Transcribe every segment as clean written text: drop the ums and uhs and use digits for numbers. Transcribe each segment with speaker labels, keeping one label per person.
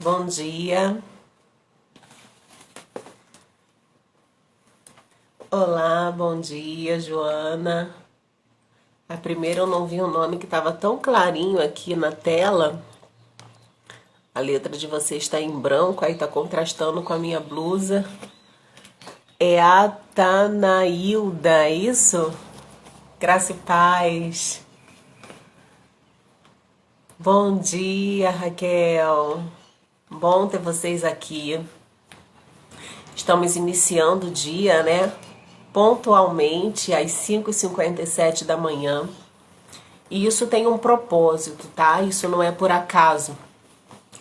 Speaker 1: Bom dia. Olá, bom dia, Joana. A primeira eu não vi o nome que estava tão clarinho aqui na tela. A letra de você está em branco, aí está contrastando com a minha blusa. É a Tanailda, é isso? Graça e paz. Bom dia, Raquel. Bom ter vocês aqui. Estamos iniciando o dia, né? Pontualmente às 5h57 da manhã. E isso tem um propósito, tá? Isso não é por acaso.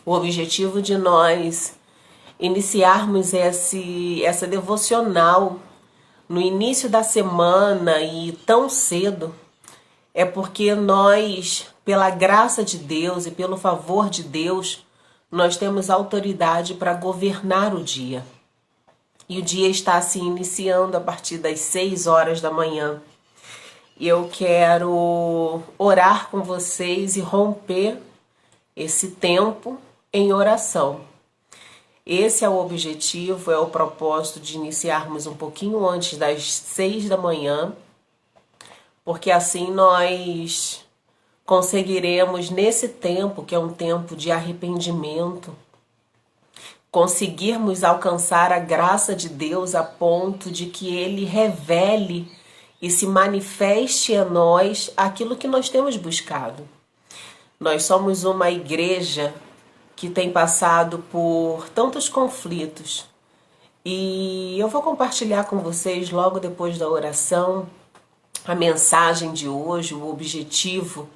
Speaker 1: O objetivo de nós iniciarmos essa devocional no início da semana e tão cedo é porque nós, pela graça de Deus e pelo favor de Deus, nós temos autoridade para governar o dia. E o dia está se iniciando a partir das 6 horas da manhã. E eu quero orar com vocês e romper esse tempo em oração. Esse é o objetivo, é o propósito de iniciarmos um pouquinho antes das 6 da manhã, porque assim nós conseguiremos, nesse tempo, que é um tempo de arrependimento, conseguirmos alcançar a graça de Deus a ponto de que Ele revele e se manifeste a nós aquilo que nós temos buscado. Nós somos uma igreja que tem passado por tantos conflitos e eu vou compartilhar com vocês logo depois da oração a mensagem de hoje, o objetivo,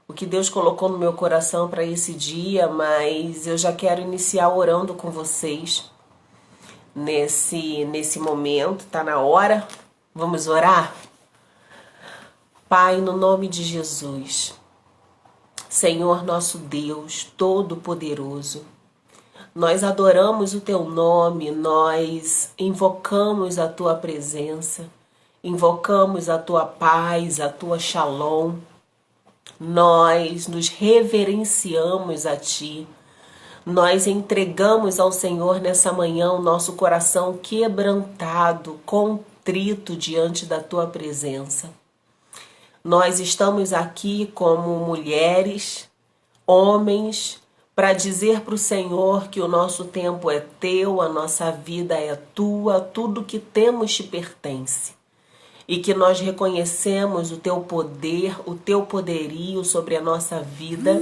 Speaker 1: o que Deus colocou no meu coração para esse dia, mas eu já quero iniciar orando com vocês nesse momento, tá na hora? Vamos orar? Pai, no nome de Jesus, Senhor nosso Deus Todo-Poderoso, nós adoramos o Teu nome, nós invocamos a Tua presença, invocamos a Tua paz, a Tua shalom, nós nos reverenciamos a Ti, nós entregamos ao Senhor nessa manhã o nosso coração quebrantado, contrito diante da Tua presença. Nós estamos aqui como mulheres, homens, para dizer para o Senhor que o nosso tempo é Teu, a nossa vida é Tua, tudo que temos te pertence. E que nós reconhecemos o Teu poder, o Teu poderio sobre a nossa vida,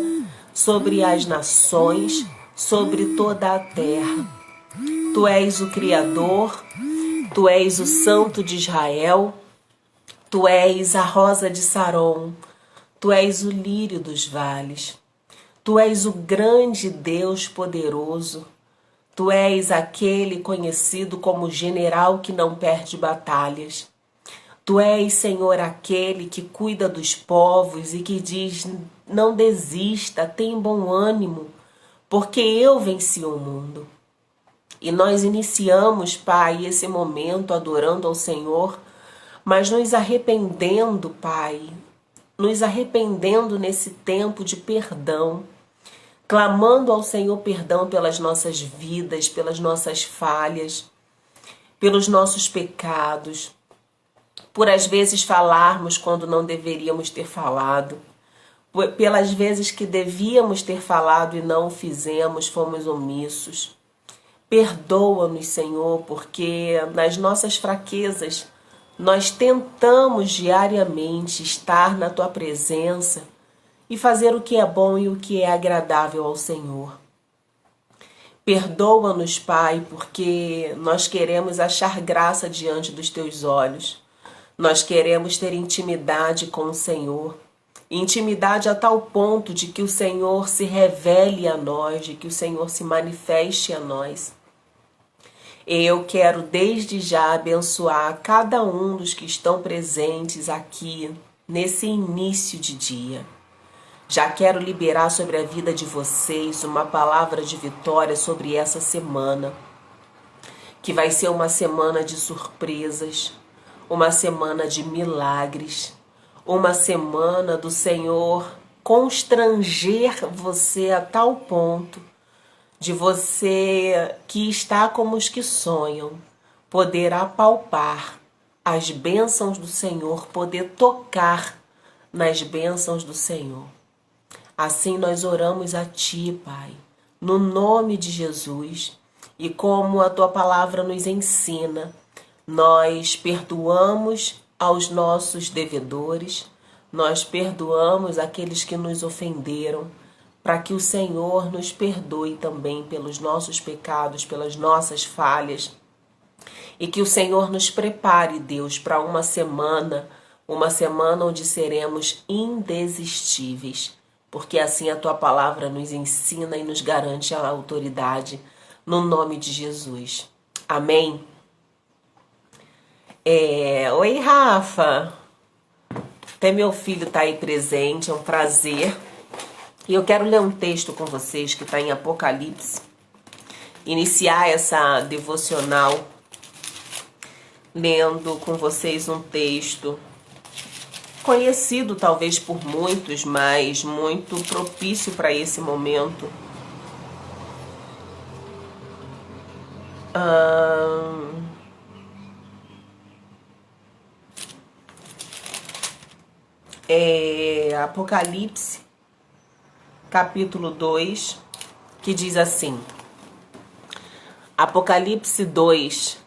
Speaker 1: sobre as nações, sobre toda a terra. Tu és o Criador, Tu és o Santo de Israel, Tu és a rosa de Saron, Tu és o lírio dos vales, Tu és o grande Deus poderoso, Tu és aquele conhecido como general que não perde batalhas. Tu és, Senhor, aquele que cuida dos povos e que diz, não desista, tem bom ânimo, porque eu venci o mundo. E nós iniciamos, Pai, esse momento adorando ao Senhor, mas nos arrependendo, Pai, nos arrependendo nesse tempo de perdão, clamando ao Senhor perdão pelas nossas vidas, pelas nossas falhas, pelos nossos pecados, por às vezes falarmos quando não deveríamos ter falado, pelas vezes que devíamos ter falado e não o fizemos, fomos omissos. Perdoa-nos, Senhor, porque nas nossas fraquezas nós tentamos diariamente estar na Tua presença e fazer o que é bom e o que é agradável ao Senhor. Perdoa-nos, Pai, porque nós queremos achar graça diante dos Teus olhos. Nós queremos ter intimidade com o Senhor. Intimidade a tal ponto de que o Senhor se revele a nós, de que o Senhor se manifeste a nós. Eu quero desde já abençoar cada um dos que estão presentes aqui nesse início de dia. Já quero liberar sobre a vida de vocês uma palavra de vitória sobre essa semana, que vai ser uma semana de surpresas, uma semana de milagres, uma semana do Senhor constranger você a tal ponto de você que está como os que sonham, poder apalpar as bênçãos do Senhor, poder tocar nas bênçãos do Senhor. Assim nós oramos a Ti, Pai, no nome de Jesus, e como a Tua palavra nos ensina, nós perdoamos aos nossos devedores, nós perdoamos aqueles que nos ofenderam, para que o Senhor nos perdoe também pelos nossos pecados, pelas nossas falhas, e que o Senhor nos prepare, Deus, para uma semana onde seremos indesistíveis, porque assim a Tua palavra nos ensina e nos garante a autoridade, no nome de Jesus. Amém? Oi, Rafa. Até meu filho está aí presente, é um prazer. E eu quero ler um texto com vocês que está em Apocalipse. Iniciar essa devocional lendo com vocês um texto conhecido talvez por muitos, mas muito propício para esse momento. Apocalipse, capítulo 2, que diz assim: Apocalipse 2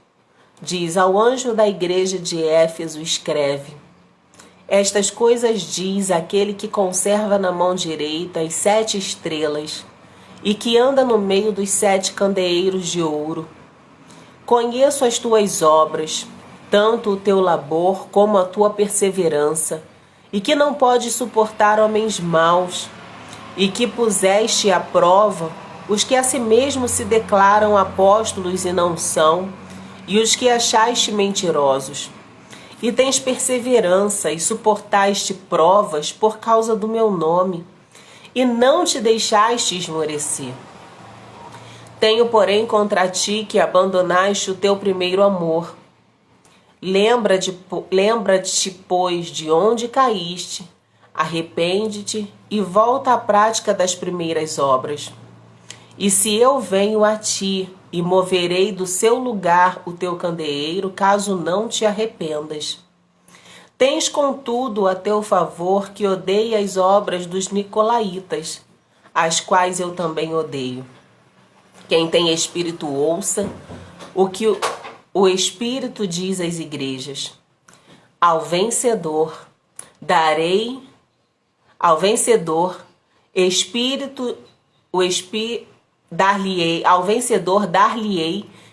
Speaker 1: diz: Ao anjo da igreja de Éfeso escreve: Estas coisas diz aquele que conserva na mão direita as 7 estrelas e que anda no meio dos 7 candeeiros de ouro. Conheço as tuas obras, tanto o teu labor como a tua perseverança, e que não podes suportar homens maus, e que puseste à prova os que a si mesmos se declaram apóstolos e não são, e os que achaste mentirosos. E tens perseverança e suportaste provas por causa do meu nome, e não te deixaste esmorecer. Tenho, porém, contra ti que abandonaste o teu primeiro amor. Lembra-te, pois, de onde caíste, arrepende-te e volta à prática das primeiras obras. E se eu venho a ti e moverei do seu lugar o teu candeeiro, caso não te arrependas. Tens, contudo, a teu favor que odeia as obras dos nicolaítas, as quais eu também odeio. Quem tem espírito ouça o que o Espírito diz às igrejas. Ao vencedor dar-lhe-ei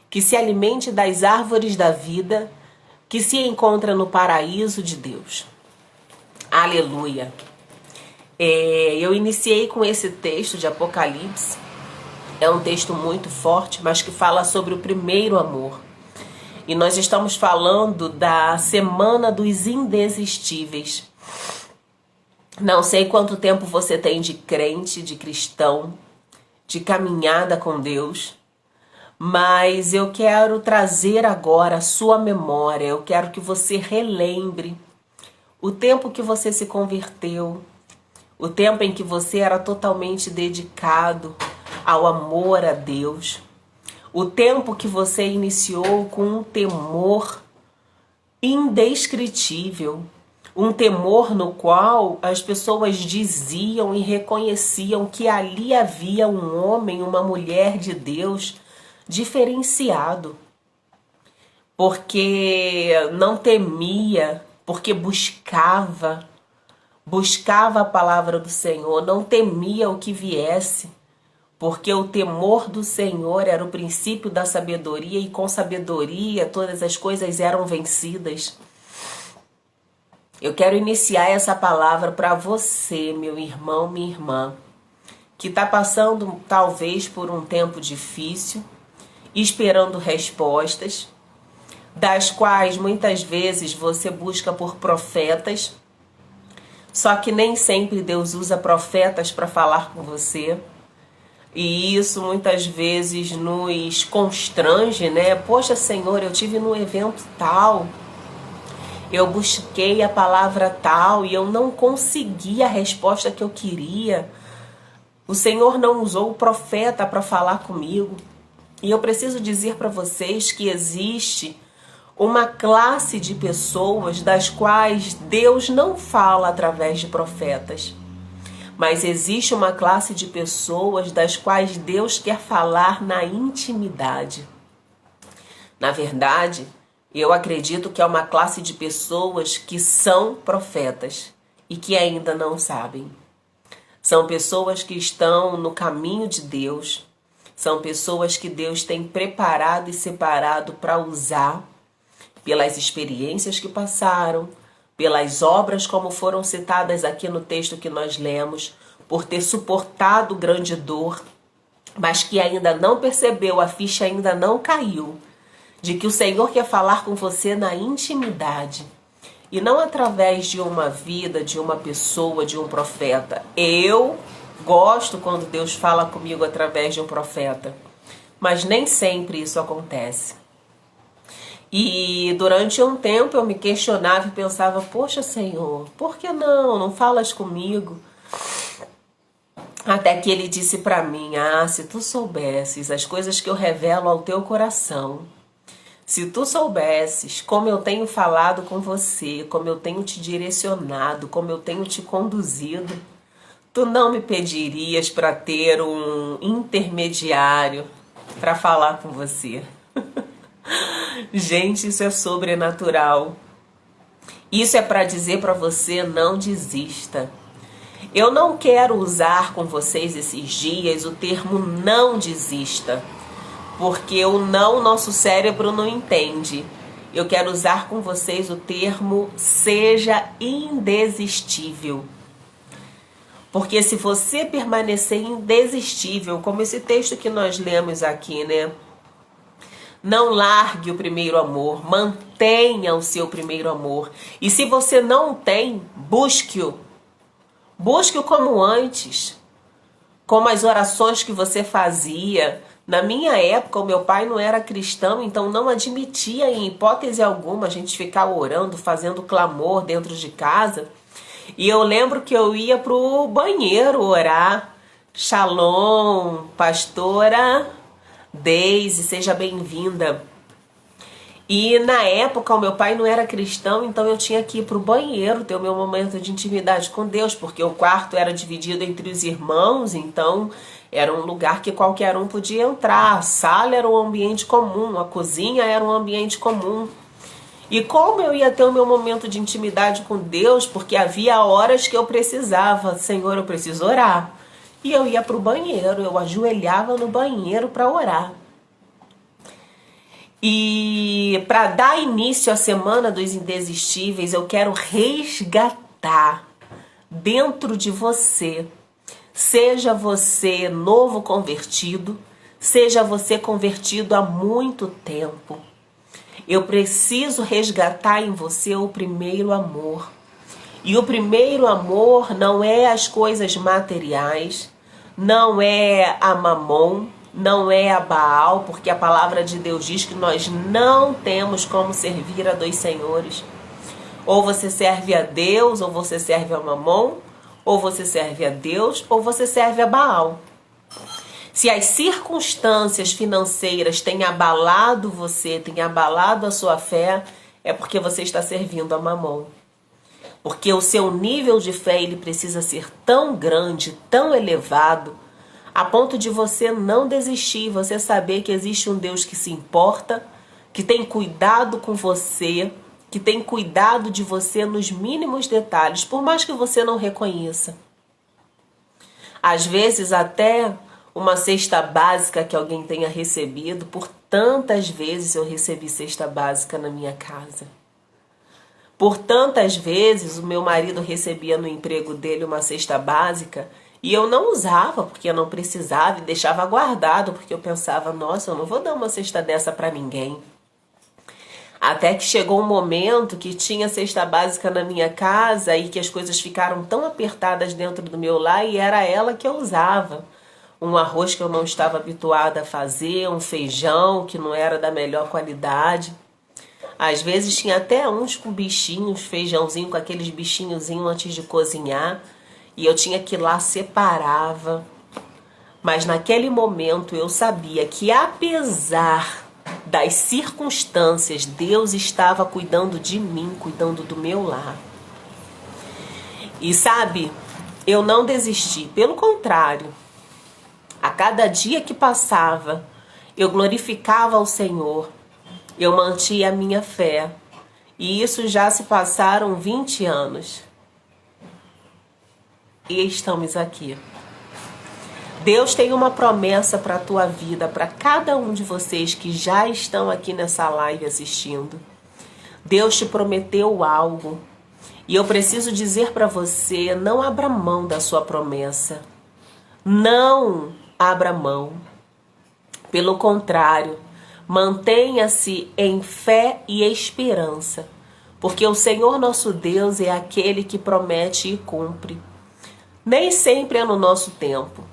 Speaker 1: que se alimente das árvores da vida que se encontra no paraíso de Deus. Aleluia. Eu iniciei com esse texto de Apocalipse. É um texto muito forte, mas que fala sobre o primeiro amor. E nós estamos falando da Semana dos Indesistíveis. Não sei quanto tempo você tem de crente, de cristão, de caminhada com Deus, mas eu quero trazer agora a sua memória, eu quero que você relembre o tempo que você se converteu, o tempo em que você era totalmente dedicado ao amor a Deus, o tempo que você iniciou com um temor indescritível, um temor no qual as pessoas diziam e reconheciam que ali havia um homem, uma mulher de Deus diferenciado, porque não temia, porque buscava a palavra do Senhor, não temia o que viesse, porque o temor do Senhor era o princípio da sabedoria e com sabedoria todas as coisas eram vencidas. Eu quero iniciar essa palavra para você, meu irmão, minha irmã, que está passando talvez por um tempo difícil, esperando respostas, das quais muitas vezes você busca por profetas, só que nem sempre Deus usa profetas para falar com você. E isso muitas vezes nos constrange, né? Poxa, Senhor, eu tive num evento tal, eu busquei a palavra tal e eu não consegui a resposta que eu queria. O Senhor não usou o profeta para falar comigo. E eu preciso dizer para vocês que existe uma classe de pessoas das quais Deus não fala através de profetas. Mas existe uma classe de pessoas das quais Deus quer falar na intimidade. Na verdade, eu acredito que é uma classe de pessoas que são profetas e que ainda não sabem. São pessoas que estão no caminho de Deus. São pessoas que Deus tem preparado e separado para usar pelas experiências que passaram, pelas obras como foram citadas aqui no texto que nós lemos, por ter suportado grande dor, mas que ainda não percebeu, a ficha ainda não caiu, de que o Senhor quer falar com você na intimidade e não através de uma vida, de uma pessoa, de um profeta. Eu gosto quando Deus fala comigo através de um profeta, mas nem sempre isso acontece. E durante um tempo eu me questionava e pensava, poxa Senhor, por que não falas comigo? Até que ele disse para mim, se tu soubesses as coisas que eu revelo ao teu coração, se tu soubesses como eu tenho falado com você, como eu tenho te direcionado, como eu tenho te conduzido, tu não me pedirias para ter um intermediário para falar com você. Gente, isso é sobrenatural. Isso é para dizer para você, não desista. Eu não quero usar com vocês esses dias o termo não desista, porque o não, nosso cérebro não entende. Eu quero usar com vocês o termo seja indesistível. Porque se você permanecer indesistível, como esse texto que nós lemos aqui, né? Não largue o primeiro amor, mantenha o seu primeiro amor. E se você não tem, busque-o. Busque-o como antes, como as orações que você fazia. Na minha época, o meu pai não era cristão, então não admitia em hipótese alguma a gente ficar orando, fazendo clamor dentro de casa. E eu lembro que eu ia pro banheiro orar. Shalom, pastora Deise, seja bem-vinda. E na época o meu pai não era cristão, então eu tinha que ir pro banheiro, ter o meu momento de intimidade com Deus, porque o quarto era dividido entre os irmãos, então era um lugar que qualquer um podia entrar. A sala era um ambiente comum, a cozinha era um ambiente comum. E como eu ia ter o meu momento de intimidade com Deus, porque havia horas que eu precisava, Senhor, eu preciso orar. E eu ia pro banheiro, eu ajoelhava no banheiro para orar. E para dar início à Semana dos Indesistíveis, eu quero resgatar dentro de você, seja você novo convertido, seja você convertido há muito tempo. Eu preciso resgatar em você o primeiro amor. E o primeiro amor não é as coisas materiais, não é a Mamon, não é a Baal, porque a palavra de Deus diz que nós não temos como servir a dois senhores. Ou você serve a Deus, ou você serve a Mamon, ou você serve a Deus, ou você serve a Baal. Se as circunstâncias financeiras têm abalado você, têm abalado a sua fé, é porque você está servindo a Mamon. Porque o seu nível de fé ele precisa ser tão grande, tão elevado, a ponto de você não desistir, você saber que existe um Deus que se importa, que tem cuidado com você, que tem cuidado de você nos mínimos detalhes, por mais que você não reconheça. Às vezes até uma cesta básica que alguém tenha recebido, por tantas vezes eu recebi cesta básica na minha casa. Por tantas vezes o meu marido recebia no emprego dele uma cesta básica e eu não usava porque eu não precisava e deixava guardado porque eu pensava, nossa, eu não vou dar uma cesta dessa para ninguém. Até que chegou um momento que tinha cesta básica na minha casa e que as coisas ficaram tão apertadas dentro do meu lar e era ela que eu usava. Um arroz que eu não estava habituada a fazer, um feijão que não era da melhor qualidade. Às vezes tinha até uns com bichinhos, feijãozinho com aqueles bichinhozinhos antes de cozinhar. E eu tinha que ir lá, separava. Mas naquele momento eu sabia que, apesar das circunstâncias, Deus estava cuidando de mim, cuidando do meu lar. E sabe, eu não desisti. Pelo contrário, a cada dia que passava, eu glorificava ao Senhor. Eu mantinha a minha fé. E isso já se passaram 20 anos. E estamos aqui. Deus tem uma promessa para a tua vida, para cada um de vocês que já estão aqui nessa live assistindo. Deus te prometeu algo. E eu preciso dizer para você, não abra mão da sua promessa. Não abra mão. Pelo contrário, mantenha-se em fé e esperança. Porque o Senhor nosso Deus é aquele que promete e cumpre. Nem sempre é no nosso tempo.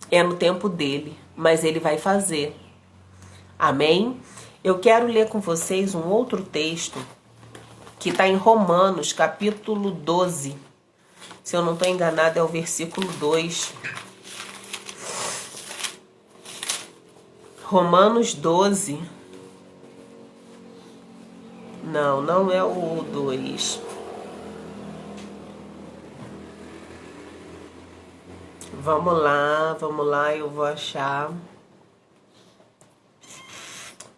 Speaker 1: É no tempo dele, mas ele vai fazer. Amém? Eu quero ler com vocês um outro texto que está em Romanos, capítulo 12. Se eu não estou enganado, é o versículo 2. Romanos 12. Não, não é o 2. Vamos lá, eu vou achar.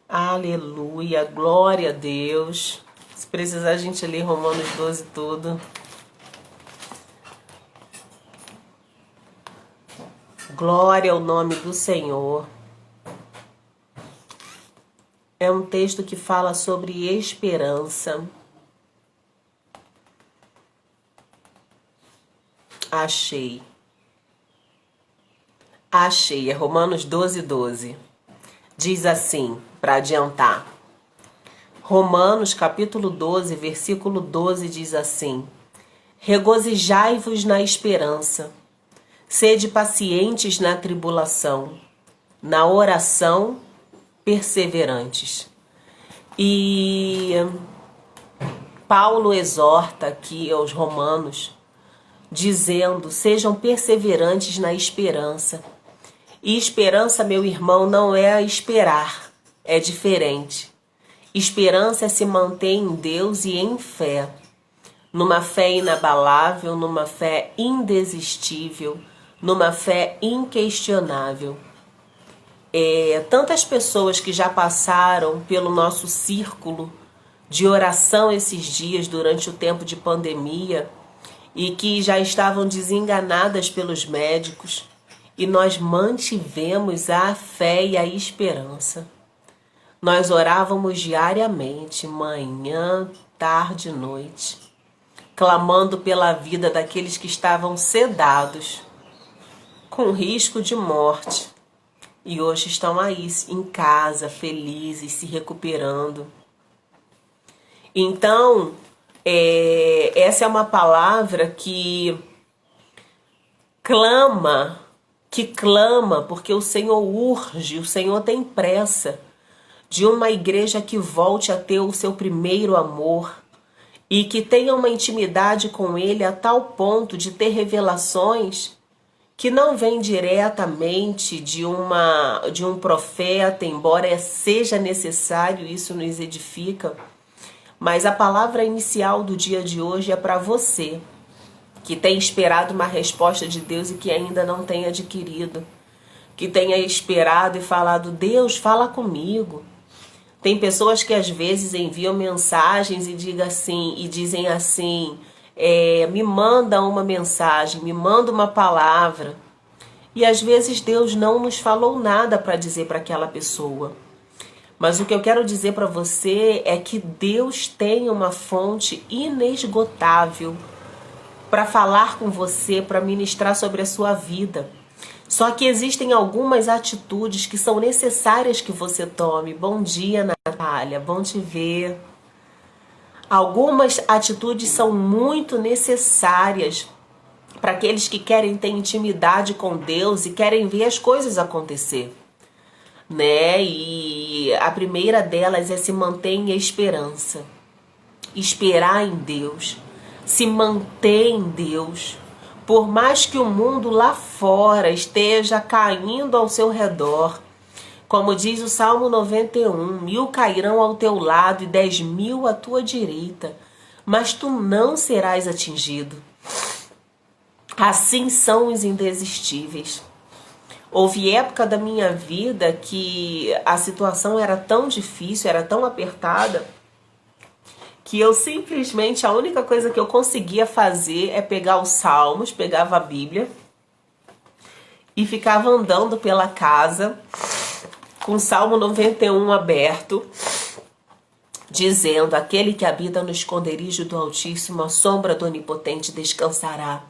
Speaker 1: Aleluia, glória a Deus. Se precisar, a gente lê Romanos 12 todo. Glória ao nome do Senhor. É um texto que fala sobre esperança. Achei, é Romanos 12, 12. Diz assim, para adiantar. Romanos capítulo 12, versículo 12 diz assim: regozijai-vos na esperança, sede pacientes na tribulação, na oração perseverantes. E Paulo exorta aqui aos romanos, dizendo, sejam perseverantes na esperança. E esperança, meu irmão, não é esperar, é diferente. Esperança é se manter em Deus e em fé. Numa fé inabalável, numa fé indesistível, numa fé inquestionável. Tantas pessoas que já passaram pelo nosso círculo de oração esses dias durante o tempo de pandemia e que já estavam desenganadas pelos médicos, e nós mantivemos a fé e a esperança. Nós orávamos diariamente, manhã, tarde e noite, clamando pela vida daqueles que estavam sedados, com risco de morte, e hoje estão aí em casa, felizes, se recuperando. Então, essa é uma palavra que clama, porque o Senhor urge, o Senhor tem pressa de uma igreja que volte a ter o seu primeiro amor e que tenha uma intimidade com Ele a tal ponto de ter revelações que não vêm diretamente de um profeta, embora seja necessário, isso nos edifica. Mas a palavra inicial do dia de hoje é para você, que tem esperado uma resposta de Deus e que ainda não tem adquirido. Que tenha esperado e falado, Deus, fala comigo. Tem pessoas que às vezes enviam mensagens e dizem assim, me manda uma mensagem, me manda uma palavra. E às vezes Deus não nos falou nada para dizer para aquela pessoa. Mas o que eu quero dizer para você é que Deus tem uma fonte inesgotável para falar com você, para ministrar sobre a sua vida. Só que existem algumas atitudes que são necessárias que você tome. Bom dia, Natália, bom te ver. Algumas atitudes são muito necessárias para aqueles que querem ter intimidade com Deus e querem ver as coisas acontecer, né? E a primeira delas é se manter em esperança. Esperar em Deus. Se manter em Deus. Por mais que o mundo lá fora esteja caindo ao seu redor, como diz o Salmo 91, 1000 cairão ao teu lado e 10.000 à tua direita, mas tu não serás atingido. Assim são os indesistíveis. Houve época da minha vida que a situação era tão difícil, era tão apertada, que eu simplesmente, a única coisa que eu conseguia fazer é pegar os salmos, pegava a Bíblia e ficava andando pela casa com o Salmo 91 aberto, dizendo: aquele que habita no esconderijo do Altíssimo, a sombra do Onipotente descansará.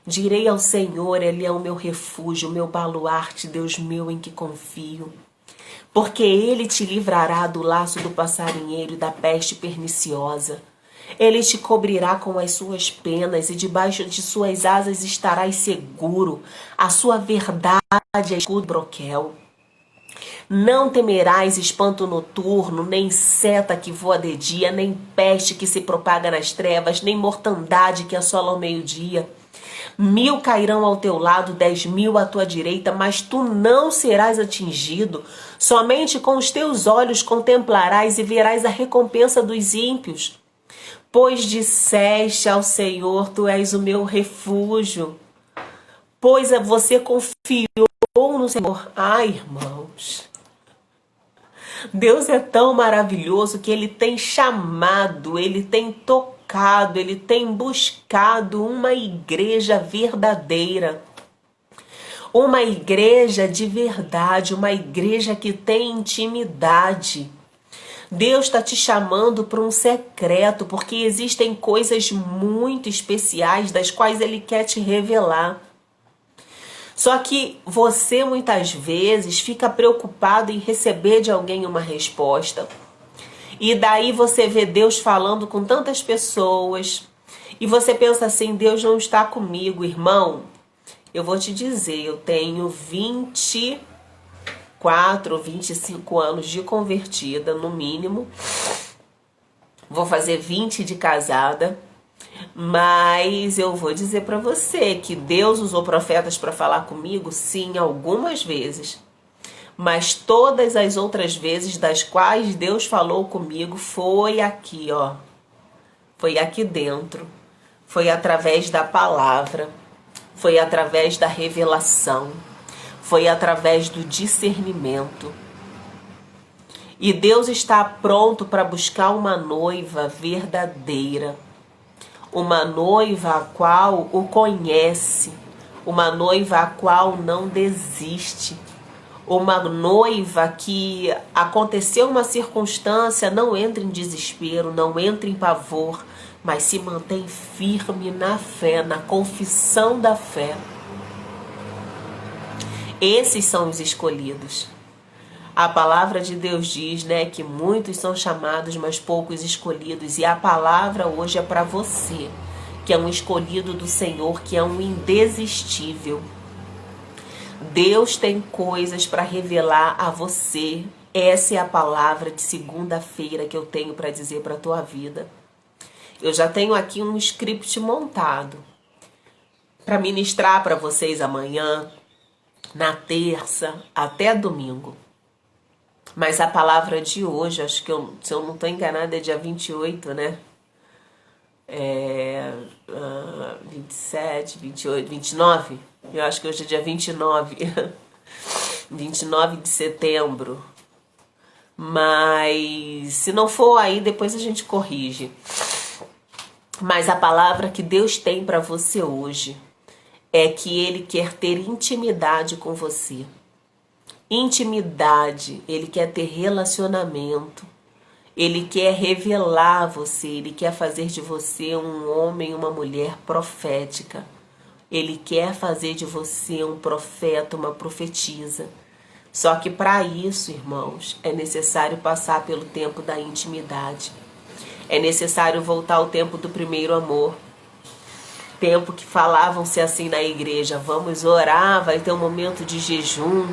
Speaker 1: Direi ao Senhor, Ele é o meu refúgio, o meu baluarte, Deus meu em que confio. Porque Ele te livrará do laço do passarinheiro e da peste perniciosa. Ele te cobrirá com as suas penas e debaixo de suas asas estarás seguro. A sua verdade é escudo broquel. Não temerás espanto noturno, nem seta que voa de dia, nem peste que se propaga nas trevas, nem mortandade que assola ao meio-dia. 1000 cairão ao teu lado, 10.000 à tua direita, mas tu não serás atingido. Somente com os teus olhos contemplarás e verás a recompensa dos ímpios. Pois disseste ao Senhor, tu és o meu refúgio. Pois você confiou no Senhor. Ai, irmãos, Deus é tão maravilhoso que Ele tem chamado, Ele tem tocado, Ele tem buscado uma igreja verdadeira. Uma igreja de verdade, uma igreja que tem intimidade. Deus está te chamando para um secreto, porque existem coisas muito especiais das quais Ele quer te revelar. Só que você muitas vezes fica preocupado em receber de alguém uma resposta. E daí você vê Deus falando com tantas pessoas. E você pensa assim, Deus não está comigo, irmão. Eu vou te dizer, eu tenho 24 ou 25 anos de convertida, no mínimo. Vou fazer 20 de casada. Mas eu vou dizer para você que Deus usou profetas para falar comigo, sim, algumas vezes. Mas todas as outras vezes das quais Deus falou comigo foi aqui, ó. Foi aqui dentro. Foi através da palavra. Foi através da revelação. Foi através do discernimento. E Deus está pronto para buscar uma noiva verdadeira. Uma noiva a qual o conhece, uma noiva a qual não desiste, uma noiva que aconteceu uma circunstância, não entra em desespero, não entra em pavor, mas se mantém firme na fé, na confissão da fé. Esses são os escolhidos. A palavra de Deus diz, né, que muitos são chamados, mas poucos escolhidos. E a palavra hoje é para você, que é um escolhido do Senhor, que é um indesistível. Deus tem coisas para revelar a você. Essa é a palavra de segunda-feira que eu tenho para dizer para a tua vida. Eu já tenho aqui um script montado para ministrar para vocês amanhã, na terça, até domingo. Mas a palavra de hoje, acho que se eu não estou enganada, é dia 28, né? 27, 28, 29. Eu acho que hoje é dia 29. 29 de setembro. Mas se não for aí, depois a gente corrige. Mas a palavra que Deus tem para você hoje é que Ele quer ter intimidade com você. Intimidade, Ele quer ter relacionamento, Ele quer revelar você, Ele quer fazer de você um homem e uma mulher profética. Ele quer fazer de você um profeta, uma profetisa. Só que para isso, irmãos, é necessário passar pelo tempo da intimidade. É necessário voltar ao tempo do primeiro amor. Tempo que falavam-se assim na igreja, vamos orar, vai ter um momento de jejum.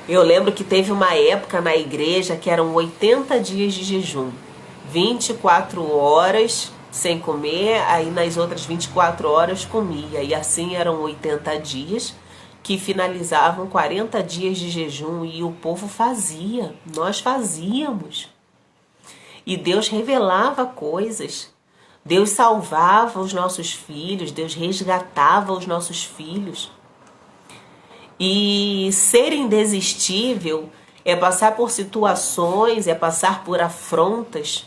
Speaker 1: Eu lembro que teve uma época na igreja que eram 80 dias de jejum, 24 horas sem comer, aí nas outras 24 horas comia. E assim eram 80 dias, que finalizavam 40 dias de jejum. E o povo fazia, nós fazíamos. E Deus revelava coisas. Deus salvava os nossos filhos, Deus resgatava os nossos filhos. E ser indesistível é passar por situações, é passar por afrontas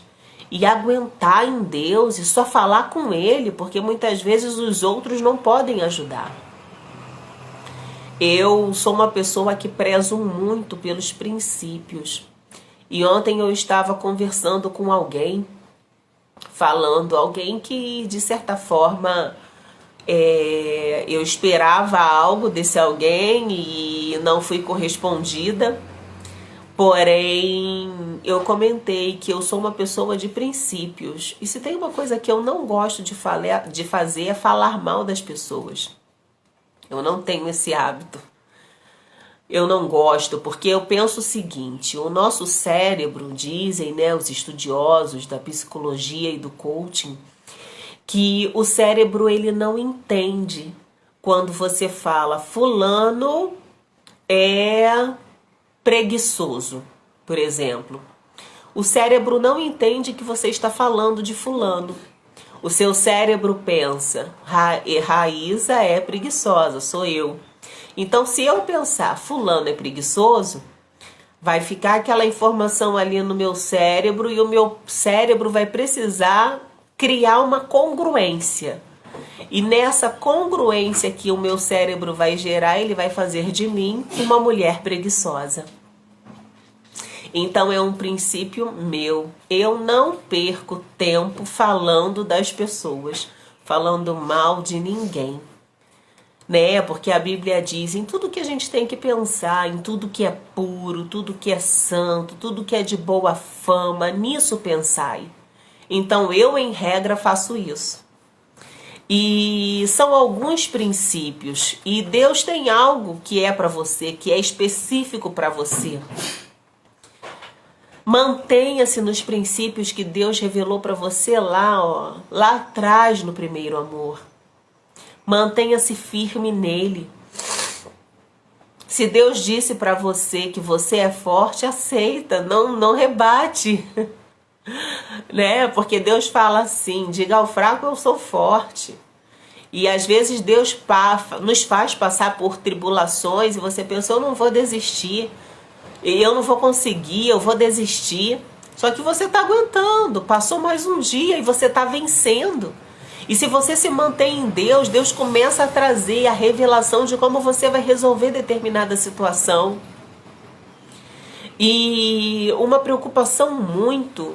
Speaker 1: e aguentar em Deus e só falar com Ele, porque muitas vezes os outros não podem ajudar. Eu sou uma pessoa que prezo muito pelos princípios. E ontem eu estava conversando com alguém que de certa forma eu esperava algo desse alguém e não fui correspondida. Porém, eu comentei que eu sou uma pessoa de princípios. E se tem uma coisa que eu não gosto de fazer é falar mal das pessoas. Eu não tenho esse hábito. Eu não gosto, porque eu penso o seguinte: o nosso cérebro, dizem, né, os estudiosos da psicologia e do coaching, que o cérebro ele não entende quando você fala fulano é preguiçoso, por exemplo. O cérebro não entende que você está falando de fulano. O seu cérebro pensa, Raíza é preguiçosa, sou eu. Então, se eu pensar fulano é preguiçoso, vai ficar aquela informação ali no meu cérebro e o meu cérebro vai precisar criar uma congruência. E nessa congruência que o meu cérebro vai gerar, ele vai fazer de mim uma mulher preguiçosa. Então é um princípio meu. Eu não perco tempo falando das pessoas, falando mal de ninguém. Né? Porque a Bíblia diz em tudo que a gente tem que pensar, em tudo que é puro, tudo que é santo, tudo que é de boa fama, nisso pensai. Então eu, em regra, faço isso. E são alguns princípios. E Deus tem algo que é para você, que é específico para você. Mantenha-se nos princípios que Deus revelou para você lá atrás no primeiro amor. Mantenha-se firme nele. Se Deus disse para você que você é forte, aceita, não rebate. Né? Porque Deus fala assim: diga ao fraco, eu sou forte. E às vezes Deus nos faz passar por tribulações e você pensa, eu não vou desistir, eu não vou conseguir, eu vou desistir. Só que você está aguentando, passou mais um dia e você está vencendo. E se você se mantém em Deus, Deus começa a trazer a revelação de como você vai resolver determinada situação. E uma preocupação muito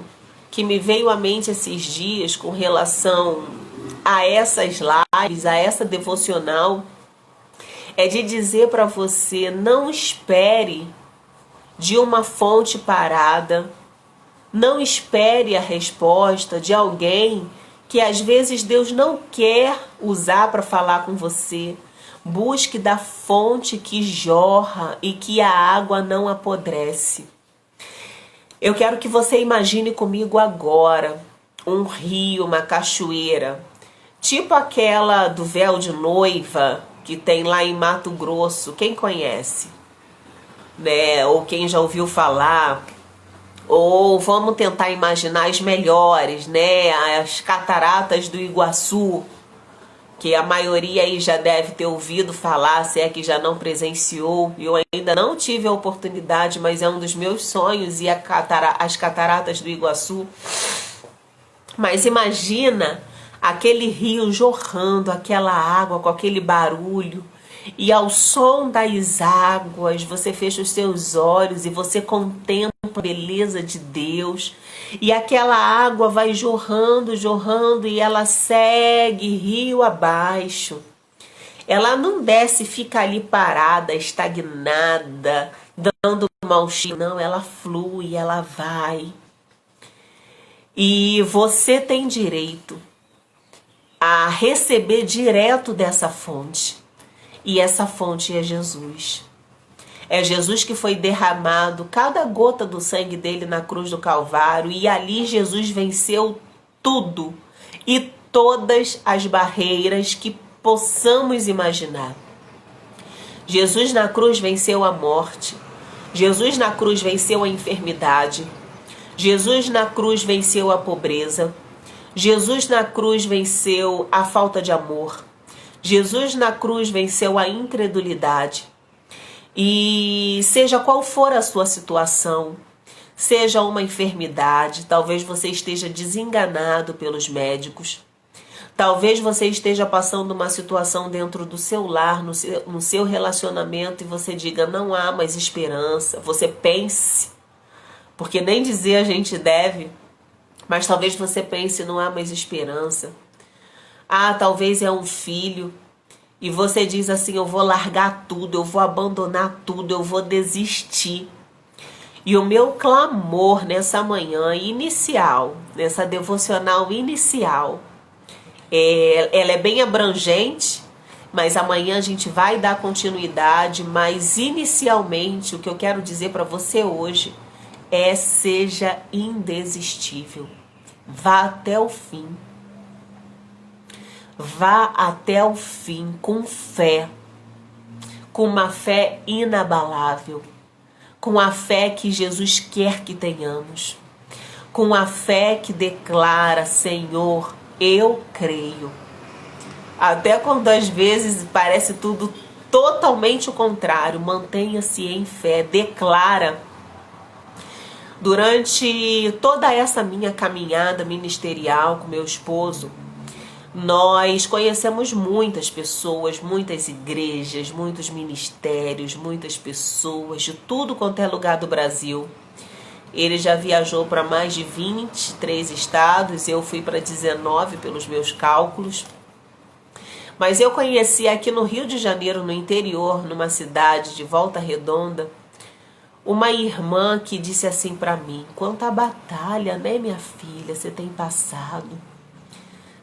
Speaker 1: que me veio à mente esses dias com relação a essas lives, a essa devocional, é de dizer para você: não espere de uma fonte parada, não espere a resposta de alguém que às vezes Deus não quer usar para falar com você. Busque da fonte que jorra e que a água não apodrece. Eu quero que você imagine comigo agora um rio, uma cachoeira, tipo aquela do véu de noiva que tem lá em Mato Grosso. Quem conhece? Né? Ou quem já ouviu falar? Ou vamos tentar imaginar as melhores, né? As cataratas do Iguaçu, que a maioria aí já deve ter ouvido falar, se é que já não presenciou. Eu ainda não tive a oportunidade, mas é um dos meus sonhos ir às cataratas do Iguaçu. Mas imagina aquele rio jorrando, aquela água com aquele barulho. E ao som das águas, você fecha os seus olhos e você contempla a beleza de Deus. E aquela água vai jorrando, jorrando, e ela segue rio abaixo. Ela não desce e fica ali parada, estagnada, dando mau cheiro. Não, ela flui, ela vai. E você tem direito a receber direto dessa fonte. E essa fonte é Jesus. É Jesus que foi derramado, cada gota do sangue dele na cruz do Calvário. E ali Jesus venceu tudo. e todas as barreiras que possamos imaginar. Jesus na cruz venceu a morte. Jesus na cruz venceu a enfermidade. Jesus na cruz venceu a pobreza. Jesus na cruz venceu a falta de amor. Jesus na cruz venceu a incredulidade. E seja qual for a sua situação, seja uma enfermidade, talvez você esteja desenganado pelos médicos, talvez você esteja passando uma situação dentro do seu lar, no seu relacionamento, e você diga, não há mais esperança. Você pense, porque nem dizer a gente deve, mas talvez você pense, não há mais esperança. Ah, talvez é um filho, e você diz assim, eu vou largar tudo, eu vou abandonar tudo, eu vou desistir. E o meu clamor nessa manhã inicial, nessa devocional inicial, ela é bem abrangente, mas amanhã a gente vai dar continuidade, mas inicialmente o que eu quero dizer para você hoje é: seja indesistível, vá até o fim. Vá até o fim com fé, com uma fé inabalável, com a fé que Jesus quer que tenhamos, com a fé que declara, Senhor, eu creio. Até quando às vezes parece tudo totalmente o contrário, mantenha-se em fé, declara. Durante toda essa minha caminhada ministerial com meu esposo, nós conhecemos muitas pessoas, muitas igrejas, muitos ministérios, muitas pessoas de tudo quanto é lugar do Brasil. Ele já viajou para mais de 23 estados, eu fui para 19 pelos meus cálculos. Mas eu conheci aqui no Rio de Janeiro, no interior, numa cidade de Volta Redonda, uma irmã que disse assim para mim: quanta batalha, né, minha filha, você tem passado.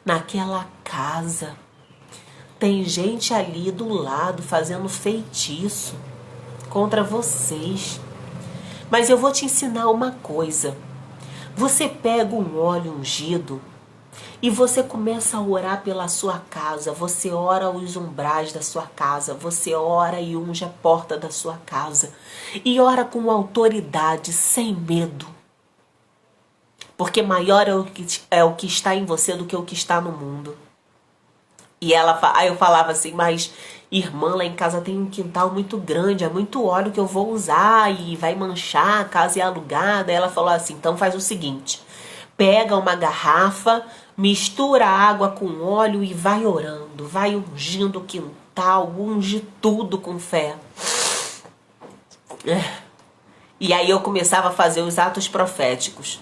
Speaker 1: Naquela casa, tem gente ali do lado fazendo feitiço contra vocês. Mas eu vou te ensinar uma coisa. Você pega um óleo ungido e você começa a orar pela sua casa. Você ora os umbrais da sua casa. Você ora e unge a porta da sua casa. E ora com autoridade, sem medo. Porque maior é o que está em você do que o que está no mundo. E aí eu falava assim, mas irmã, lá em casa tem um quintal muito grande, é muito óleo que eu vou usar e vai manchar, a casa é alugada. Ela falou assim, então faz o seguinte, pega uma garrafa, mistura água com óleo e vai orando, vai ungindo o quintal, unge tudo com fé. E aí eu começava a fazer os atos proféticos.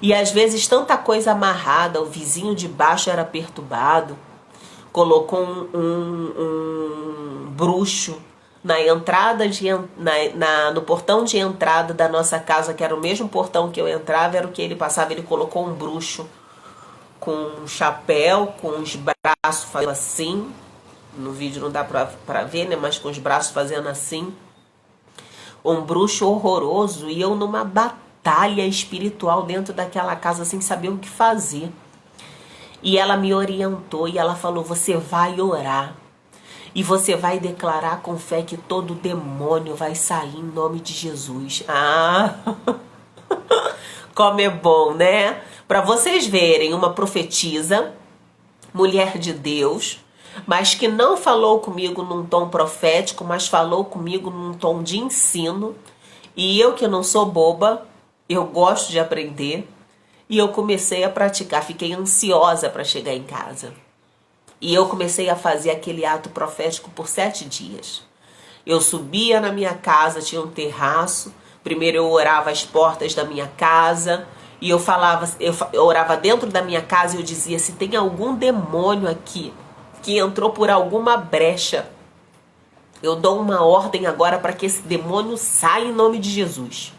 Speaker 1: E às vezes tanta coisa amarrada, o vizinho de baixo era perturbado, colocou um bruxo na entrada no portão de entrada da nossa casa, que era o mesmo portão que eu entrava, era o que ele passava. Ele colocou um bruxo com um chapéu, com os braços fazendo assim, no vídeo não dá pra ver, né, mas com os braços fazendo assim, um bruxo horroroso, e eu numa batalha espiritual dentro daquela casa sem saber o que fazer. E ela me orientou e ela falou, você vai orar e você vai declarar com fé que todo demônio vai sair em nome de Jesus. Ah, como é bom, né? Para vocês verem, uma profetisa, mulher de Deus, mas que não falou comigo num tom profético, mas falou comigo num tom de ensino. E eu, que não sou boba, eu gosto de aprender, e eu comecei a praticar, fiquei ansiosa para chegar em casa. E eu comecei a fazer aquele ato profético por 7 dias. Eu subia na minha casa, tinha um terraço, primeiro eu orava as portas da minha casa, e eu orava dentro da minha casa e eu dizia, se tem algum demônio aqui que entrou por alguma brecha, eu dou uma ordem agora para que esse demônio saia em nome de Jesus.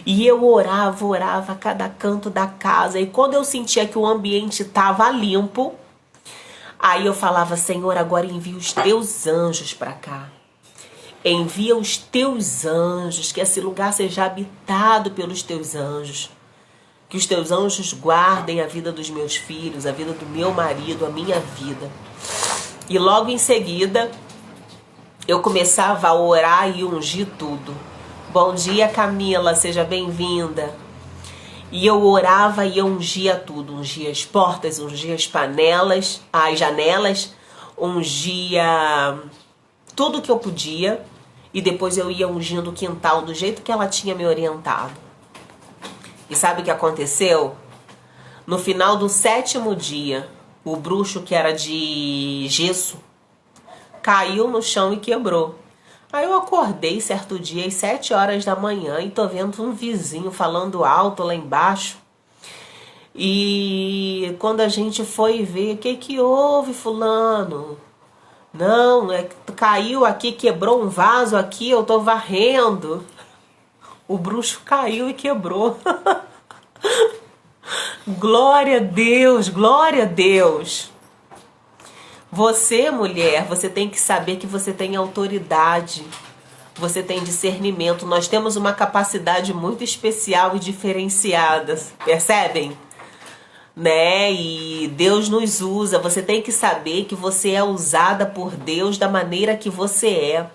Speaker 1: E eu orava a cada canto da casa. E quando eu sentia que o ambiente estava limpo, aí eu falava, Senhor, agora envia os teus anjos para cá. Envia os teus anjos, que esse lugar seja habitado pelos teus anjos. Que os teus anjos guardem a vida dos meus filhos, a vida do meu marido, a minha vida. E logo em seguida, eu começava a orar e ungir tudo. Bom dia, Camila, seja bem-vinda. E eu orava e eu ungia tudo. Ungia as portas, ungia as panelas, as janelas, ungia tudo que eu podia. E depois eu ia ungindo o quintal do jeito que ela tinha me orientado. E sabe o que aconteceu? No final do 7º dia, o bruxo, que era de gesso, caiu no chão e quebrou. Aí eu acordei certo dia às 7 horas da manhã e tô vendo um vizinho falando alto lá embaixo. E quando a gente foi ver, o que houve, fulano? Não, caiu aqui, quebrou um vaso aqui, eu tô varrendo. O bruxo caiu e quebrou. Glória a Deus, glória a Deus. Você, mulher, você tem que saber que você tem autoridade. Você tem discernimento. Nós temos uma capacidade muito especial e diferenciada. Percebem? Né? E Deus nos usa. Você tem que saber que você é usada por Deus da maneira que você é.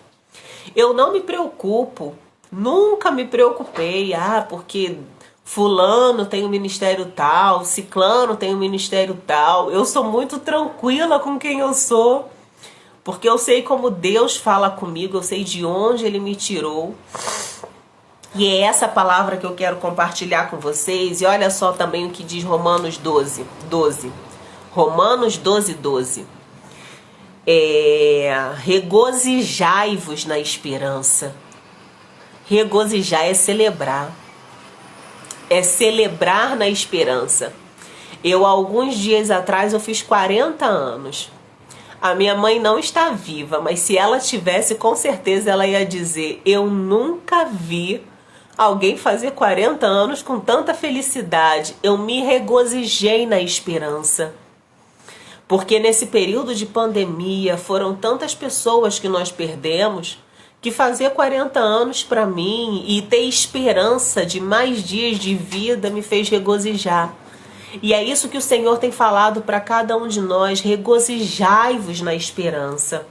Speaker 1: Eu não me preocupo. Nunca me preocupei. Porque fulano tem um ministério tal, ciclano tem um ministério tal. Eu sou muito tranquila com quem eu sou, porque eu sei como Deus fala comigo, eu sei de onde Ele me tirou. E é essa palavra que eu quero compartilhar com vocês. E olha só também o que diz Romanos 12. Romanos 12. Regozijai-vos na esperança. Regozijar é celebrar. É celebrar na esperança. Eu, alguns dias atrás, eu fiz 40 anos. A minha mãe não está viva, mas se ela tivesse, com certeza ela ia dizer: eu nunca vi alguém fazer 40 anos com tanta felicidade. Eu me regozijei na esperança. Porque nesse período de pandemia, foram tantas pessoas que nós perdemos, que fazer 40 anos para mim e ter esperança de mais dias de vida me fez regozijar. E é isso que o Senhor tem falado para cada um de nós: regozijai-vos na esperança.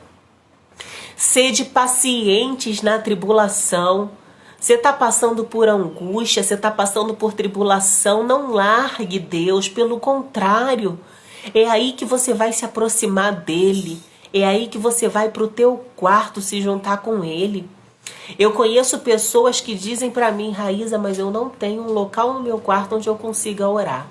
Speaker 1: Sede pacientes na tribulação. Você está passando por angústia, você está passando por tribulação, não largue Deus, pelo contrário. É aí que você vai se aproximar dele. É aí que você vai para o teu quarto se juntar com ele. Eu conheço pessoas que dizem para mim: Raíza, mas eu não tenho um local no meu quarto onde eu consiga orar,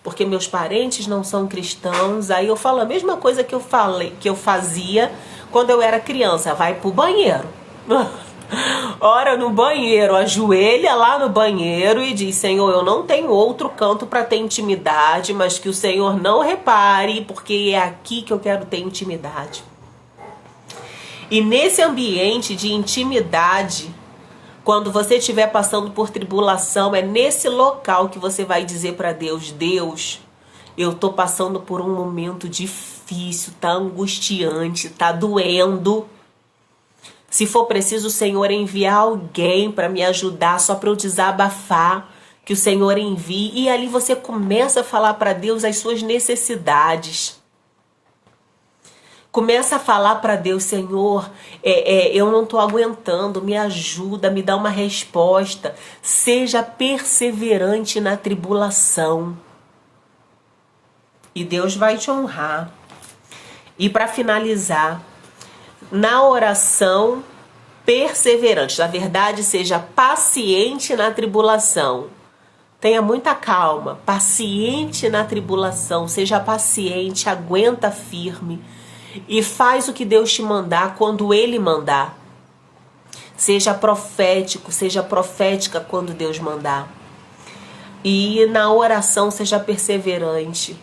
Speaker 1: porque meus parentes não são cristãos. Aí eu falo a mesma coisa que eu fazia quando eu era criança: vai pro banheiro. Ora no banheiro, ajoelha lá no banheiro e diz: Senhor, eu não tenho outro canto para ter intimidade, mas que o Senhor não repare, porque é aqui que eu quero ter intimidade. E nesse ambiente de intimidade, quando você estiver passando por tribulação, é nesse local que você vai dizer para Deus: Deus, eu tô passando por um momento difícil, tá angustiante, tá doendo. Se for preciso o Senhor enviar alguém para me ajudar, só para eu desabafar, que o Senhor envie. E ali você começa a falar para Deus as suas necessidades. Começa a falar para Deus: Senhor, eu não estou aguentando, me ajuda, me dá uma resposta. Seja perseverante na tribulação. E Deus vai te honrar. E para finalizar, na oração perseverante, na verdade, seja paciente na tribulação. Tenha muita calma, paciente na tribulação, seja paciente, aguenta firme e faz o que Deus te mandar quando Ele mandar. Seja profético, seja profética quando Deus mandar. E na oração seja perseverante.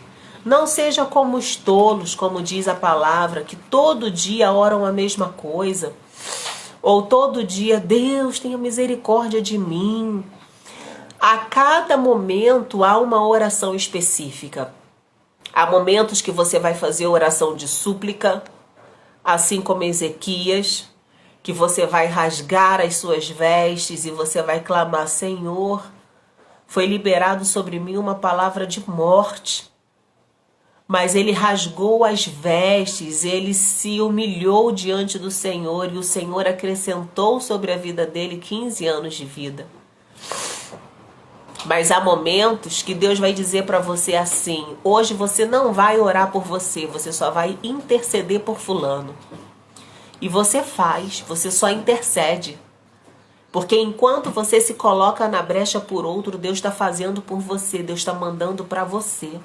Speaker 1: Não seja como os tolos, como diz a palavra, que todo dia oram a mesma coisa. Ou todo dia: Deus, tenha misericórdia de mim. A cada momento há uma oração específica. Há momentos que você vai fazer oração de súplica, assim como Ezequias, que você vai rasgar as suas vestes e você vai clamar: Senhor, foi liberado sobre mim uma palavra de morte. Mas ele rasgou as vestes, ele se humilhou diante do Senhor e o Senhor acrescentou sobre a vida dele 15 anos de vida. Mas há momentos que Deus vai dizer para você assim: hoje você não vai orar por você, você só vai interceder por fulano. E você faz, você só intercede. Porque enquanto você se coloca na brecha por outro, Deus está fazendo por você, Deus está mandando para você.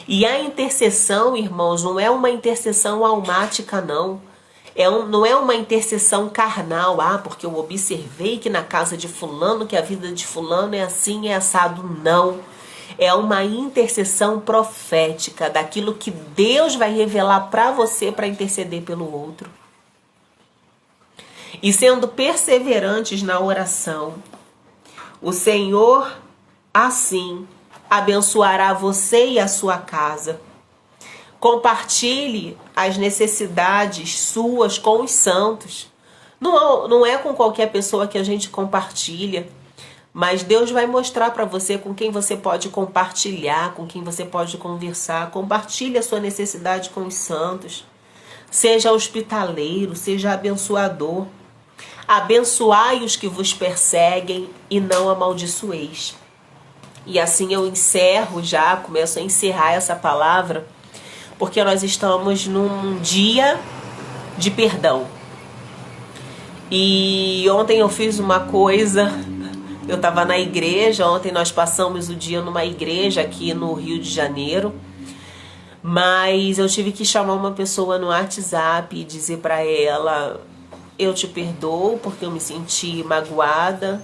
Speaker 1: E a intercessão, irmãos, não é uma intercessão almática, não. Não é uma intercessão carnal, porque eu observei que na casa de fulano, que a vida de fulano é assim, é assado. Não. É uma intercessão profética, daquilo que Deus vai revelar para você para interceder pelo outro. E sendo perseverantes na oração, o Senhor, assim, abençoará você e a sua casa. Compartilhe as necessidades suas com os santos. Não é com qualquer pessoa que a gente compartilha, mas Deus vai mostrar para você com quem você pode compartilhar, com quem você pode conversar. Compartilhe a sua necessidade com os santos. Seja hospitaleiro, seja abençoador. Abençoai os que vos perseguem e não amaldiçoeis. E assim eu começo a encerrar essa palavra, porque nós estamos num dia de perdão. E ontem eu fiz uma coisa, eu estava na igreja, ontem nós passamos o dia numa igreja aqui no Rio de Janeiro, mas eu tive que chamar uma pessoa no WhatsApp e dizer para ela: eu te perdoo porque eu me senti magoada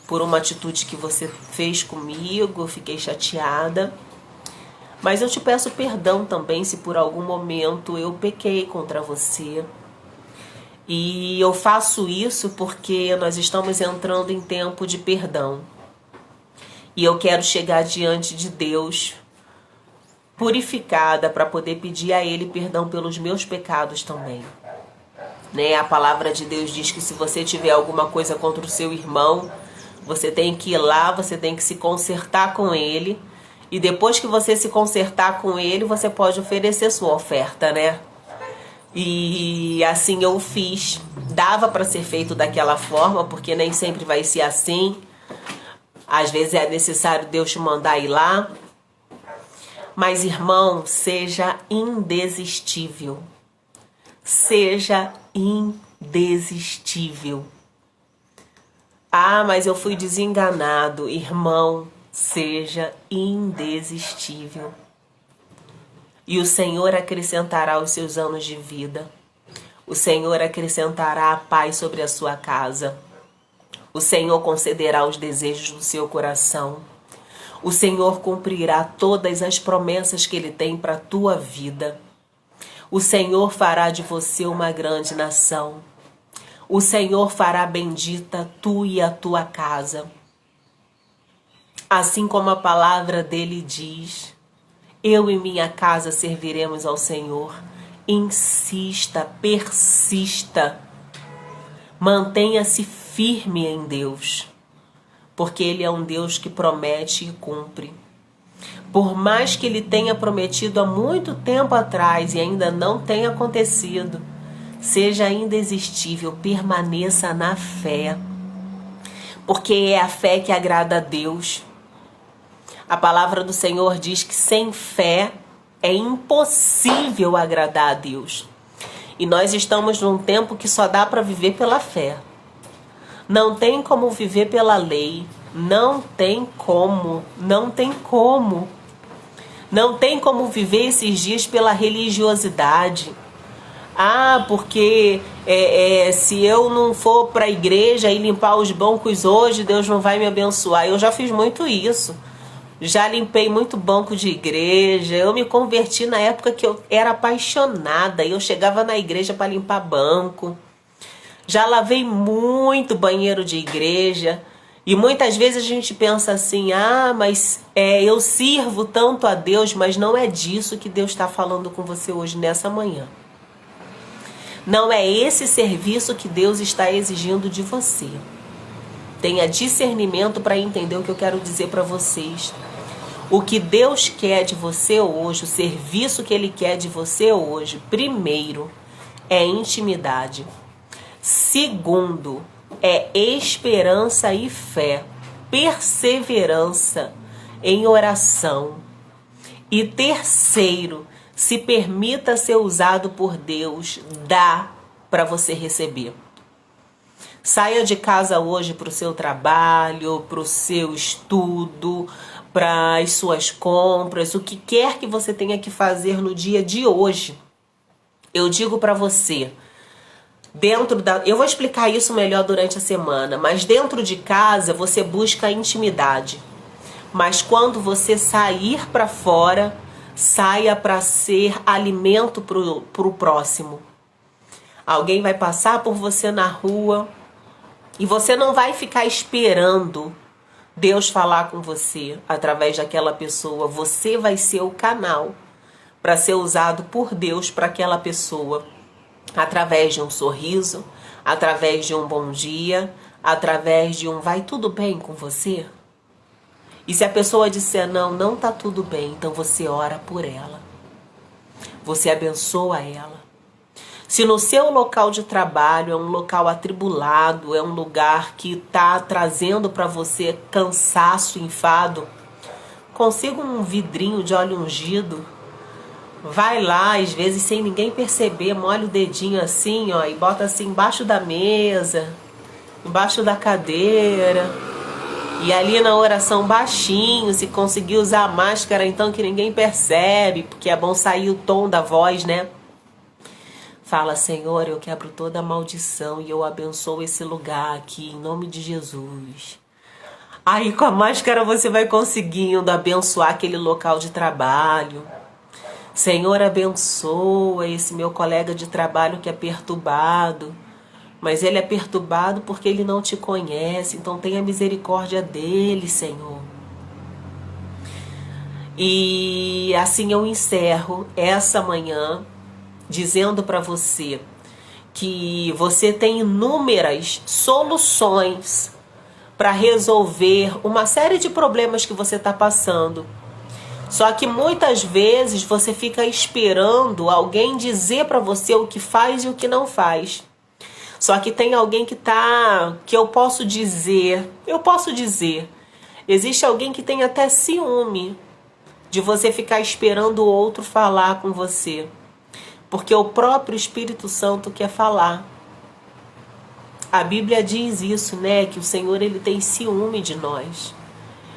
Speaker 1: por uma atitude que você fez comigo, eu fiquei chateada. Mas eu te peço perdão também se por algum momento eu pequei contra você. E eu faço isso porque nós estamos entrando em tempo de perdão. E eu quero chegar diante de Deus purificada para poder pedir a Ele perdão pelos meus pecados também. A palavra de Deus diz que se você tiver alguma coisa contra o seu irmão, você tem que ir lá, você tem que se consertar com ele. E depois que você se consertar com ele, você pode oferecer sua oferta, E assim eu fiz. Dava para ser feito daquela forma, porque nem sempre vai ser assim. Às vezes é necessário Deus te mandar ir lá. Mas, irmão, seja indesistível. Seja indesistível. Mas eu fui desenganado. Irmão, seja indesistível. E o Senhor acrescentará os seus anos de vida. O Senhor acrescentará a paz sobre a sua casa. O Senhor concederá os desejos do seu coração. O Senhor cumprirá todas as promessas que Ele tem para a tua vida. O Senhor fará de você uma grande nação. O Senhor fará bendita tu e a tua casa. Assim como a palavra dele diz: eu e minha casa serviremos ao Senhor. Insista, persista. Mantenha-se firme em Deus, porque Ele é um Deus que promete e cumpre. Por mais que Ele tenha prometido há muito tempo atrás e ainda não tenha acontecido, seja indesistível, permaneça na fé, porque é a fé que agrada a Deus. A palavra do Senhor diz que sem fé é impossível agradar a Deus. E nós estamos num tempo que só dá para viver pela fé. Não tem como viver pela lei. Não tem como. Não tem como. Não tem como viver esses dias pela religiosidade. Porque se eu não for para a igreja e limpar os bancos hoje, Deus não vai me abençoar. Eu já fiz muito isso. Já limpei muito banco de igreja. Eu me converti na época que eu era apaixonada. Eu chegava na igreja para limpar banco. Já lavei muito banheiro de igreja. E muitas vezes a gente pensa assim: mas eu sirvo tanto a Deus, mas não é disso que Deus está falando com você hoje, nessa manhã. Não é esse serviço que Deus está exigindo de você. Tenha discernimento para entender o que eu quero dizer para vocês. O que Deus quer de você hoje, o serviço que Ele quer de você hoje, primeiro, é intimidade. Segundo, é esperança e fé, perseverança em oração. E terceiro, se permita ser usado por Deus, dá para você receber. Saia de casa hoje para o seu trabalho, para o seu estudo, para as suas compras, o que quer que você tenha que fazer no dia de hoje. Eu digo para você, eu vou explicar isso melhor durante a semana, mas dentro de casa você busca intimidade. Mas quando você sair para fora, saia para ser alimento para o próximo. Alguém vai passar por você na rua e você não vai ficar esperando Deus falar com você através daquela pessoa. Você vai ser o canal para ser usado por Deus para aquela pessoa. Através de um sorriso, através de um bom dia, através de um vai tudo bem com você? E se a pessoa disser não tá tudo bem, então você ora por ela. Você abençoa ela. Se no seu local de trabalho é um local atribulado, é um lugar que está trazendo para você cansaço, enfado, consiga um vidrinho de óleo ungido. Vai lá, às vezes sem ninguém perceber, molha o dedinho assim, ó, e bota assim embaixo da mesa, embaixo da cadeira. E ali na oração baixinho, se conseguir usar a máscara, então que ninguém percebe, porque é bom sair o tom da voz, né? Fala, Senhor, eu quebro toda a maldição e eu abençoo esse lugar aqui, em nome de Jesus. Aí com a máscara você vai conseguindo abençoar aquele local de trabalho. Senhor, abençoa esse meu colega de trabalho que é perturbado. Mas ele é perturbado porque ele não te conhece, então tenha misericórdia dele, Senhor. E assim eu encerro essa manhã dizendo para você que você tem inúmeras soluções para resolver uma série de problemas que você está passando. Só que muitas vezes você fica esperando alguém dizer para você o que faz e o que não faz. Só que tem alguém que eu posso dizer, existe alguém que tem até ciúme de você ficar esperando o outro falar com você. Porque o próprio Espírito Santo quer falar. A Bíblia diz isso, né? Que o Senhor, ele tem ciúme de nós.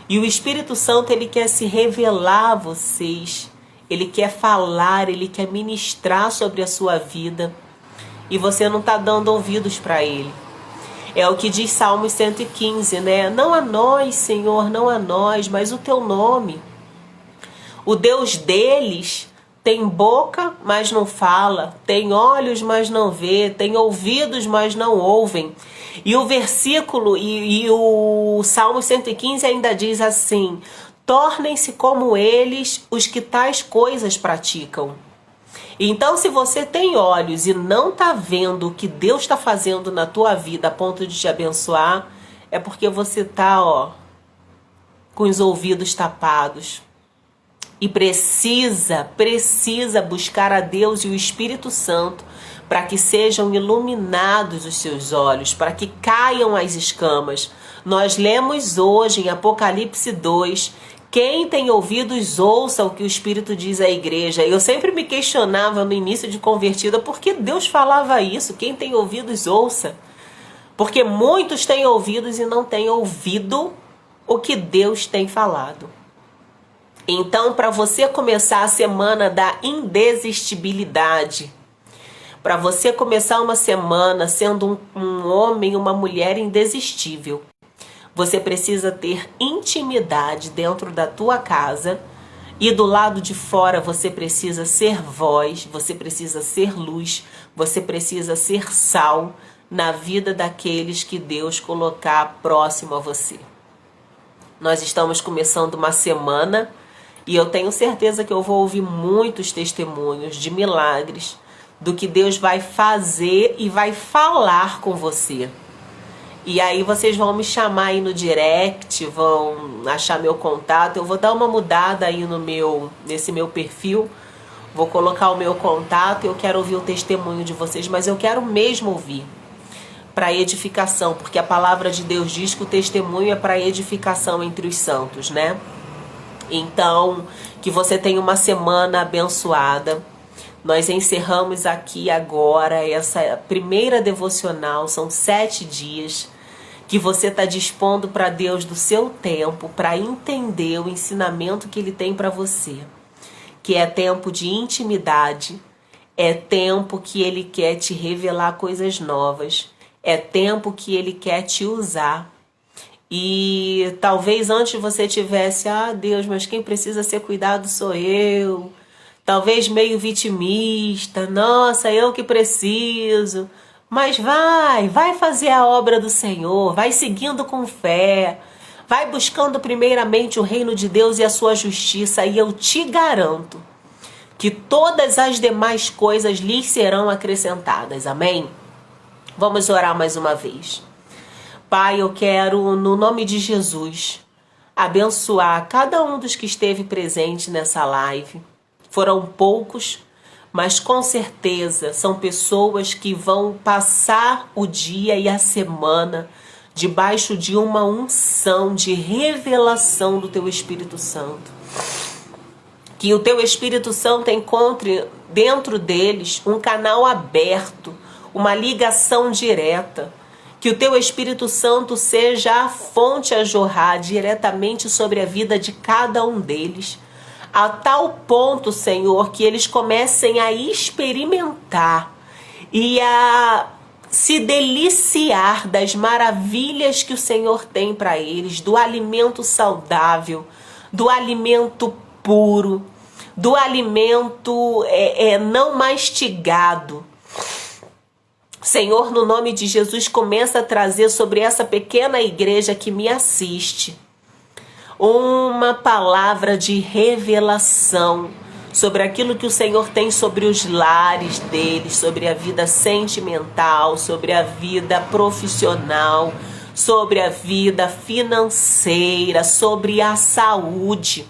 Speaker 1: E o Espírito Santo, ele quer se revelar a vocês. Ele quer falar, ele quer ministrar sobre a sua vida. E você não está dando ouvidos para ele. É o que diz Salmos 115, né? Não a nós, Senhor, não a nós, mas o teu nome. O Deus deles tem boca, mas não fala. Tem olhos, mas não vê. Tem ouvidos, mas não ouvem. E o versículo, e o Salmo 115 ainda diz assim: tornem-se como eles os que tais coisas praticam. Então, se você tem olhos e não está vendo o que Deus está fazendo na tua vida a ponto de te abençoar, é porque você está, com os ouvidos tapados. E precisa buscar a Deus e o Espírito Santo para que sejam iluminados os seus olhos, para que caiam as escamas. Nós lemos hoje em Apocalipse 2, quem tem ouvidos ouça o que o Espírito diz à igreja. Eu sempre me questionava no início de convertida, por que Deus falava isso? Quem tem ouvidos ouça. Porque muitos têm ouvidos e não têm ouvido o que Deus tem falado. Então, para você começar a semana da indesistibilidade, para você começar uma semana sendo um homem, uma mulher indesistível, você precisa ter intimidade dentro da tua casa e do lado de fora você precisa ser voz, você precisa ser luz, você precisa ser sal na vida daqueles que Deus colocar próximo a você. Nós estamos começando uma semana e eu tenho certeza que eu vou ouvir muitos testemunhos de milagres do que Deus vai fazer e vai falar com você. E aí vocês vão me chamar aí no direct, vão achar meu contato. Eu vou dar uma mudada aí nesse meu perfil. Vou colocar o meu contato. Eu quero ouvir o testemunho de vocês, mas eu quero mesmo ouvir para edificação, porque a palavra de Deus diz que o testemunho é para edificação entre os santos, né? Então, que você tenha uma semana abençoada. Nós encerramos aqui agora essa primeira devocional, são 7 dias que você está dispondo para Deus do seu tempo, para entender o ensinamento que Ele tem para você, que é tempo de intimidade, é tempo que Ele quer te revelar coisas novas, é tempo que Ele quer te usar. E talvez antes você tivesse, Deus, mas quem precisa ser cuidado sou eu. Talvez meio vitimista, nossa, eu que preciso. Mas vai fazer a obra do Senhor, vai seguindo com fé, vai buscando primeiramente o reino de Deus e a sua justiça, e eu te garanto que todas as demais coisas lhes serão acrescentadas, amém? Vamos orar mais uma vez. Pai, eu quero, no nome de Jesus, abençoar cada um dos que esteve presente nessa live. Foram poucos, mas com certeza são pessoas que vão passar o dia e a semana debaixo de uma unção de revelação do Teu Espírito Santo. Que o Teu Espírito Santo encontre dentro deles um canal aberto, uma ligação direta. Que o Teu Espírito Santo seja a fonte a jorrar diretamente sobre a vida de cada um deles, a tal ponto, Senhor, que eles comecem a experimentar e a se deliciar das maravilhas que o Senhor tem para eles, do alimento saudável, do alimento puro, do alimento não mastigado. Senhor, no nome de Jesus, começa a trazer sobre essa pequena igreja que me assiste uma palavra de revelação sobre aquilo que o Senhor tem sobre os lares deles, sobre a vida sentimental, sobre a vida profissional, sobre a vida financeira, sobre a saúde.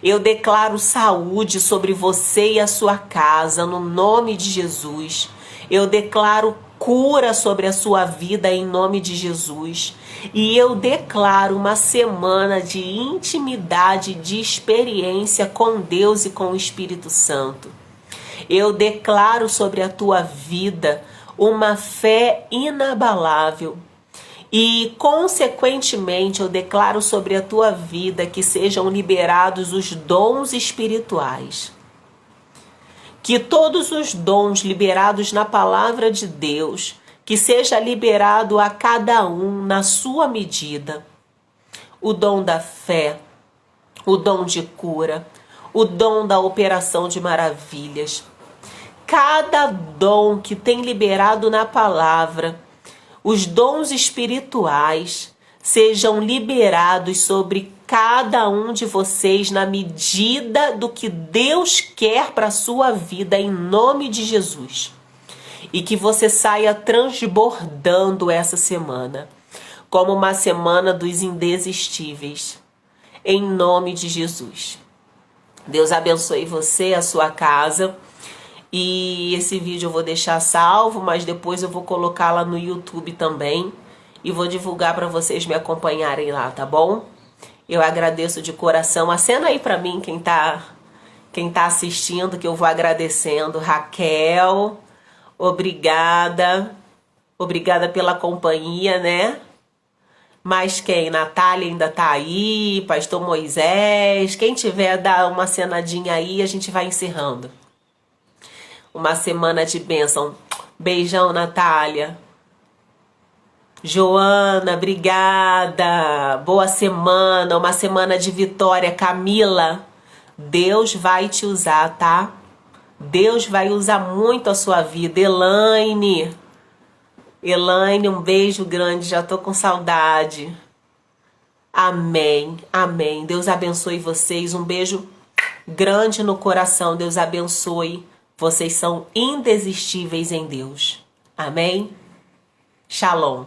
Speaker 1: Eu declaro saúde sobre você e a sua casa, no nome de Jesus. Eu declaro cura sobre a sua vida em nome de Jesus. E eu declaro uma semana de intimidade, de experiência com Deus e com o Espírito Santo. Eu declaro sobre a tua vida uma fé inabalável. E, consequentemente, eu declaro sobre a tua vida que sejam liberados os dons espirituais. Que todos os dons liberados na palavra de Deus, que seja liberado a cada um na sua medida. O dom da fé, o dom de cura, o dom da operação de maravilhas. Cada dom que tem liberado na palavra, os dons espirituais, sejam liberados sobre cada um de vocês na medida do que Deus quer para a sua vida, em nome de Jesus. E que você saia transbordando essa semana, como uma semana dos indesistíveis, em nome de Jesus. Deus abençoe você, a sua casa. E esse vídeo eu vou deixar salvo, mas depois eu vou colocar lá no YouTube também. E vou divulgar para vocês me acompanharem lá, tá bom? Eu agradeço de coração. Acena aí para mim quem tá assistindo, que eu vou agradecendo. Raquel, obrigada. Obrigada pela companhia, né? Mas quem? Natália ainda tá aí, Pastor Moisés. Quem tiver, dá uma acenadinha aí, a gente vai encerrando. Uma semana de bênção. Beijão, Natália. Joana, obrigada. Boa semana, uma semana de vitória. Camila, Deus vai te usar, tá? Deus vai usar muito a sua vida. Elaine, um beijo grande, já tô com saudade. Amém, amém. Deus abençoe vocês, um beijo grande no coração. Deus abençoe. Vocês são indesistíveis em Deus. Amém? Shalom.